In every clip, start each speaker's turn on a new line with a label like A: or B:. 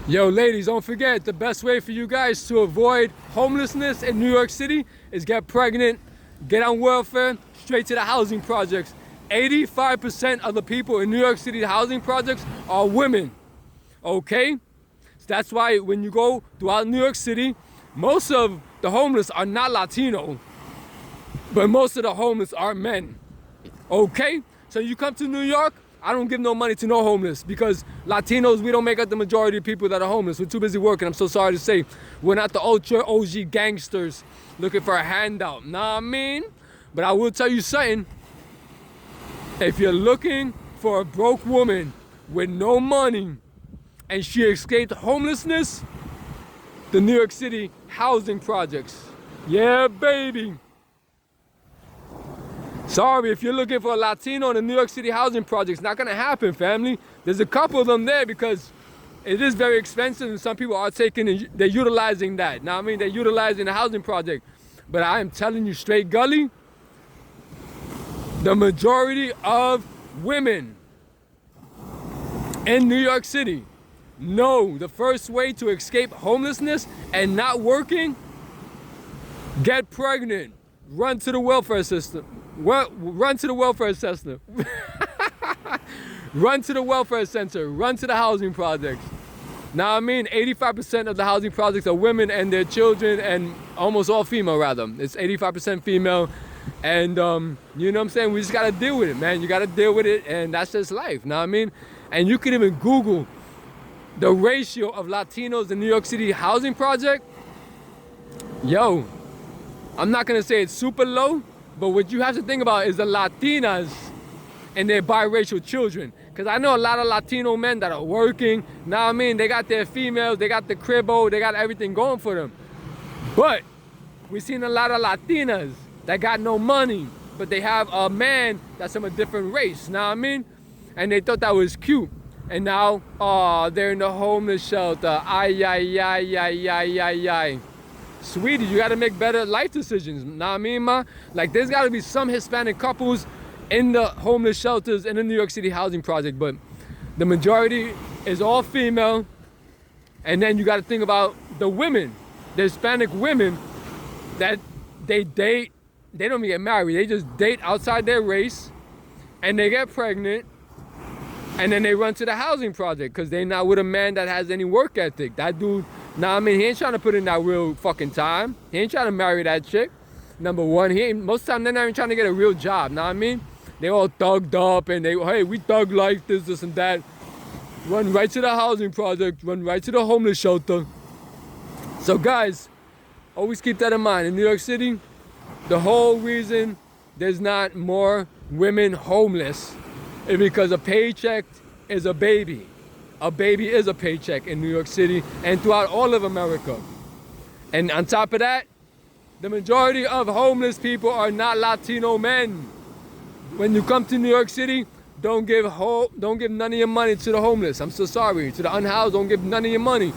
A: Yo, ladies, don't forget, the best way for you guys to avoid homelessness in New York City is get pregnant, get on welfare, straight to the housing projects. 85% of the people in New York City housing projects are women, okay? So that's why when you go throughout New York City, most of the homeless are not Latino, but most of the homeless are men, okay? So you come to New York, I don't give no money to no homeless because Latinos, we don't make up the majority of people that are homeless. We're too busy working. I'm so sorry to say. We're not the ultra OG gangsters looking for a handout. Nah, I mean? But I will tell you something. If you're looking for a broke woman with no money and she escaped homelessness, the New York City housing projects. Yeah, baby. Sorry, if you're looking for a Latino in the New York City housing projects, not gonna happen, family. There's a couple of them there because it is very expensive and some people are taking and they're utilizing that. Now, I mean, they're utilizing the housing project. But I am telling you straight gully, the majority of women in New York City know the first way to escape homelessness and not working, get pregnant, run to the welfare system. Run to the welfare center. Run to the welfare center. Run to the housing projects. Now, I mean, 85% of the housing projects are women and their children, and almost all female, rather. It's 85% female. And, you know what I'm saying? We just got to deal with it, man. You got to deal with it, and that's just life. Now, I mean? And you can even Google the ratio of Latinos in New York City housing project. Yo, I'm not going to say it's super low, but what you have to think about is the Latinas and their biracial children. Because I know a lot of Latino men that are working. Now, I mean, they got their females, they got the cribbo, they got everything going for them. But we've seen a lot of Latinas that got no money, but they have a man that's from a different race. Now, I mean, and they thought that was cute. And now, they're in the homeless shelter. Ay, ay, ay, ay, ay, ay, ay. Sweetie, you gotta make better life decisions. Know what I mean, ma? Like, there's gotta be some Hispanic couples in the homeless shelters in the New York City housing project, but the majority is all female. And then you gotta think about the women, the Hispanic women that they date, they don't even get married, they just date outside their race, and they get pregnant, and then they run to the housing project because they're not with a man that has any work ethic. That dude, nah, I mean, he ain't trying to put in that real fucking time. He ain't trying to marry that chick. Number one, he ain't, most of the time they're not even trying to get a real job. Know what I mean? They all thugged up and they, hey, we thug life, this and that. Run right to the housing project, run right to the homeless shelter. So guys, always keep that in mind. In New York City, the whole reason there's not more women homeless is because a paycheck is a baby. A baby is a paycheck in New York City and throughout all of America. And on top of that, the majority of homeless people are not Latino men. When you come to New York City, don't give none of your money to the homeless. I'm so sorry. To the unhoused, don't give none of your money.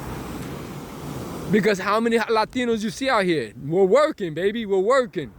A: Because how many Latinos you see out here? We're working, baby, we're working.